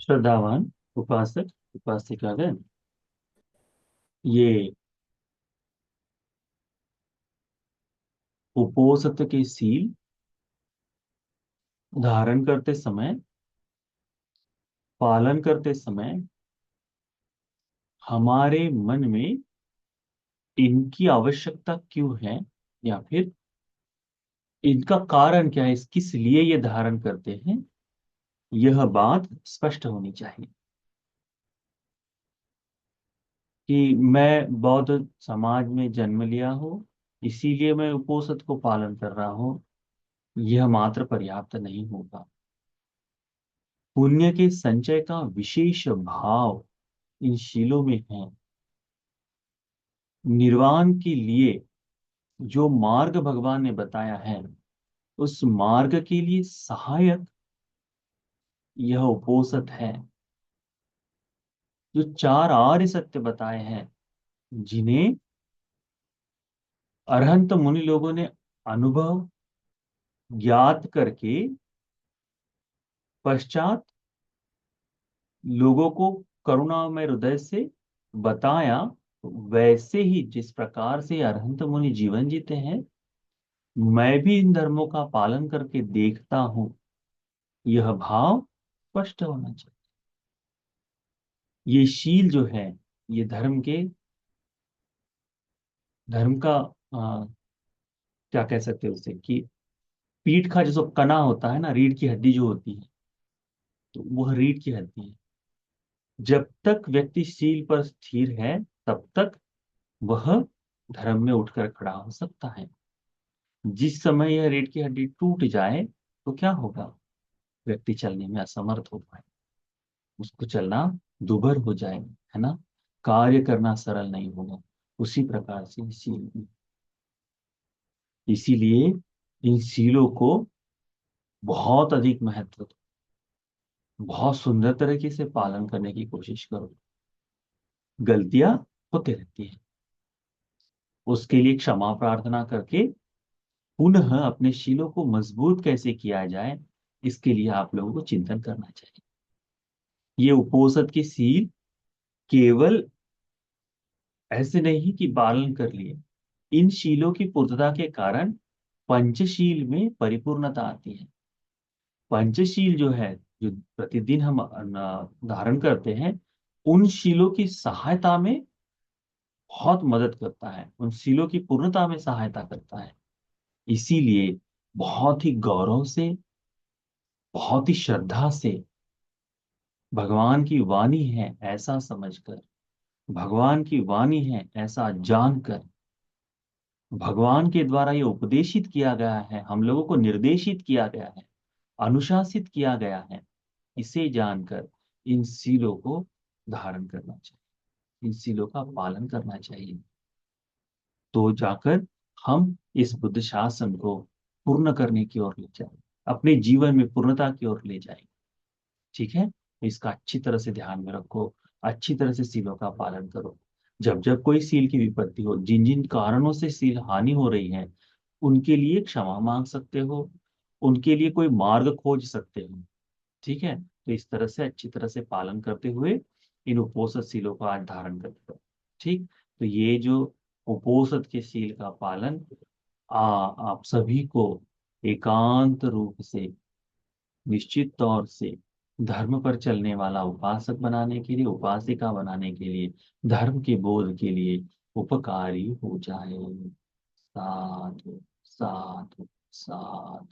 श्रद्धावान उपासक उपासिकागण, ये उपोसत के सील धारण करते समय, पालन करते समय हमारे मन में इनकी आवश्यकता क्यों है, या फिर इनका कारण क्या है, किस लिए ये धारण करते हैं, यह बात स्पष्ट होनी चाहिए। कि मैं बौद्ध समाज में जन्म लिया हूँ, इसीलिए मैं उपोसत को पालन कर रहा हूँ, यह मात्र पर्याप्त नहीं होगा। पुण्य के संचय का विशेष भाव इन शीलों में है। निर्वाण के लिए जो मार्ग भगवान ने बताया है, उस मार्ग के लिए सहायक यह उपोसत है। जो चार आर्य सत्य बताए हैं, जिन्हें अरहंत मुनि लोगों ने अनुभव ज्ञात करके पश्चात लोगों को करुणामय हृदय से बताया, वैसे ही जिस प्रकार से अरहंत मुनि जीवन जीते हैं, मैं भी इन धर्मों का पालन करके देखता हूं, यह भाव स्पष्ट होना चाहिए। ये शील जो है, ये धर्म का क्या कह सकते हैं उसे, कि पीठ का जो कना होता है ना, रीढ़ की हड्डी जो होती है, तो वह रीढ़ की हड्डी है। जब तक व्यक्ति शील पर स्थिर है, तब तक वह धर्म में उठकर खड़ा हो सकता है। जिस समय यह रीढ़ की हड्डी टूट जाए, तो क्या होगा? व्यक्ति चलने में असमर्थ हो पाए, उसको चलना दुभर हो जाएगा, है ना। कार्य करना सरल नहीं होगा। उसी प्रकार से शील भी। इसीलिए इन शीलों को बहुत अधिक महत्व दो, बहुत सुंदर तरीके से पालन करने की कोशिश करो। गलतियां होती रहती है, उसके लिए क्षमा प्रार्थना करके पुनः अपने शीलों को मजबूत कैसे किया जाए, इसके लिए आप लोगों को चिंतन करना चाहिए। ये उपोषद की सील केवल ऐसे नहीं कि पालन कर लिए, इन शीलों की पूर्तता के कारण पंचशील में परिपूर्णता आती है। पंचशील जो है, जो प्रतिदिन हम धारण करते हैं, उन शीलों की सहायता में बहुत मदद करता है, उन शीलों की पूर्णता में सहायता करता है। इसीलिए बहुत ही गौरव से, बहुत ही श्रद्धा से, भगवान की वाणी है ऐसा समझकर, भगवान की वाणी है ऐसा जानकर, भगवान के द्वारा ये उपदेशित किया गया है, हम लोगों को निर्देशित किया गया है, अनुशासित किया गया है, इसे जानकर इन सीलों को धारण करना चाहिए, इन सीलों का पालन करना चाहिए। तो जाकर हम इस बुद्ध शासन को पूर्ण करने की ओर ले जाए, अपने जीवन में पूर्णता की ओर ले जाए। ठीक है, तो इसका अच्छी तरह से ध्यान में रखो, अच्छी तरह से सीलों का पालन करो। जब जब कोई सील की विपत्ति हो, जिन जिन कारणों से सील हानि हो रही है, उनके लिए क्षमा मांग सकते हो, उनके लिए कोई मार्ग खोज सकते हो। ठीक है, तो इस तरह से अच्छी तरह से पालन करते हुए इन उपोषद सीलों का आज धारण करते हो। ठीक, तो ये जो उपोषद के सील का पालन आप सभी को एकांत रूप से, निश्चित तौर से धर्म पर चलने वाला उपासक बनाने के लिए, उपासिका बनाने के लिए, धर्म के बोध के लिए उपकारी हो जाए। साधु साधु साधु।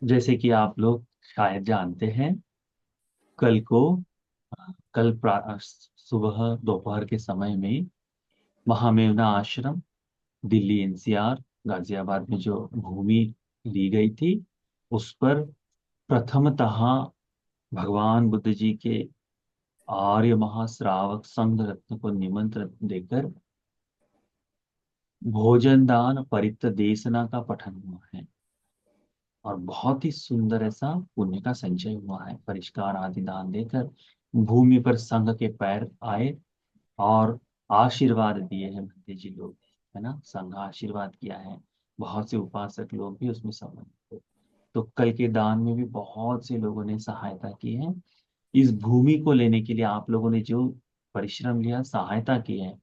जैसे कि आप लोग शायद जानते हैं, कल को सुबह दोपहर के समय में महामेवना आश्रम, दिल्ली एनसीआर गाजियाबाद में जो भूमि ली गई थी, उस पर प्रथमतः भगवान बुद्ध जी के आर्य महाश्रावक संघ रत्न को निमंत्रण देकर भोजन दान परित्य देशना का पठन हुआ है। और बहुत ही सुंदर ऐसा पुण्य का संचय हुआ है। परिष्कार आदि दान देकर भूमि पर संघ के पैर आए और आशीर्वाद दिए हैं भंते जी लोग, है ना। संघ आशीर्वाद किया है, बहुत से उपासक लोग भी उसमें सम्मिलित हुए। तो कल के दान में भी बहुत से लोगों ने सहायता की है। इस भूमि को लेने के लिए आप लोगों ने जो परिश्रम लिया, सहायता की है,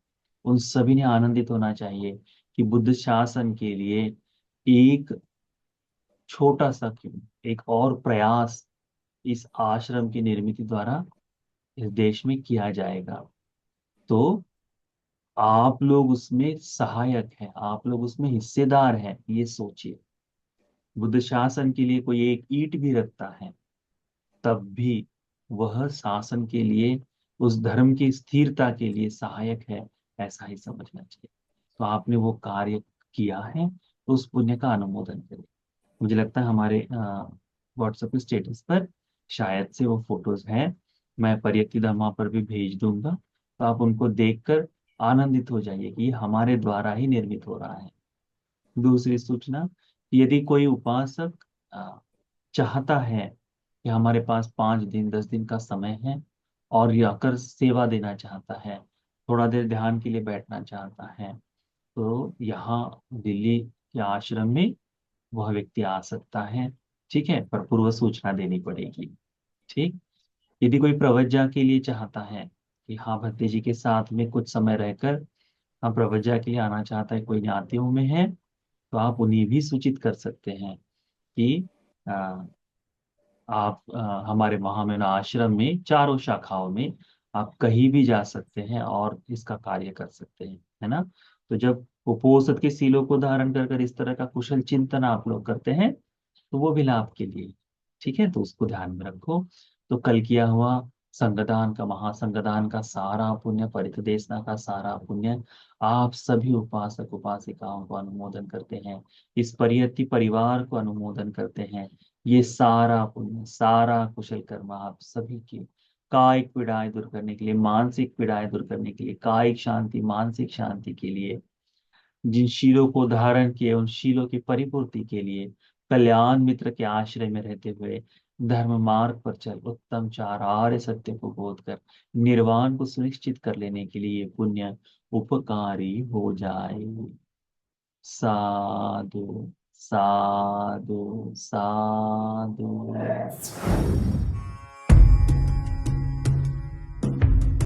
उन सभी ने आनंदित होना चाहिए कि बुद्ध शासन के लिए एक छोटा सा क्यों, एक और प्रयास इस आश्रम की निर्मित द्वारा इस देश में किया जाएगा। तो आप लोग उसमें सहायक हैं, आप लोग उसमें हिस्सेदार हैं, ये सोचिए। बुद्ध शासन के लिए कोई एक ईंट भी रखता है, तब भी वह शासन के लिए, उस धर्म की स्थिरता के लिए सहायक है, ऐसा ही समझना चाहिए। तो आपने वो कार्य किया है, तो उस पुण्य का अनुमोदन करें। मुझे लगता है हमारे व्हाट्सएप स्टेटस पर शायद से वो फोटोज हैं, मैं परियक्ति धर्मा पर भी भेज दूंगा, तो आप उनको देखकर आनंदित हो जाइए कि ये हमारे द्वारा ही निर्मित हो रहा है। दूसरी सूचना, यदि कोई उपासक अ, चाहता है कि हमारे पास 5 दिन 10 दिन का समय है और ये आकर सेवा देना चाहता है, थोड़ा देर ध्यान के लिए बैठना चाहता है, तो यहाँ दिल्ली के आश्रम में वह व्यक्ति आ सकता है। ठीक है, पर पूर्व सूचना देनी पड़ेगी। ठीक। यदि कोई प्रवज्जा के लिए चाहता है कि हाँ भक्ति जी के साथ में कुछ समय रहकर हाँ प्रवज्जा के लिए आना चाहता है, कोई ज्ञातियों में है, तो आप उन्हें भी सूचित कर सकते हैं कि आ, आप हमारे महामहिम आश्रम में चारों शाखाओं में आप कहीं भी जा सकते हैं और इसका कार्य कर सकते हैं, है ना। तो जब उपोषद के सीलों को धारण कर कर इस तरह का कुशल चिंतन आप लोग करते हैं, तो वो भी लाभ के लिए। ठीक है, तो उसको ध्यान में रखो। तो कल किया हुआ संगदान का, महासंगदान का सारा पुण्य, परितदेशना का सारा पुण्य आप सभी उपासक उपासिकाओं को अनुमोदन करते हैं, इस परियति परिवार को अनुमोदन करते हैं। ये सारा पुण्य, सारा कुशल कर्म आप सभी की कायिक पीड़ाएं दूर करने के लिए, मानसिक पीड़ाएं दूर करने के लिए, कायिक शांति मानसिक शांति के लिए, जिन शीलों को धारण किए उन शीलों की परिपूर्ति के लिए, कल्याण मित्र के आश्रय में रहते हुए धर्म मार्ग पर चल उत्तम चार आर्य सत्य को बोध कर निर्वाण को सुनिश्चित कर लेने के लिए ये पुण्य उपकारी हो जाए। साधु साधु साधु।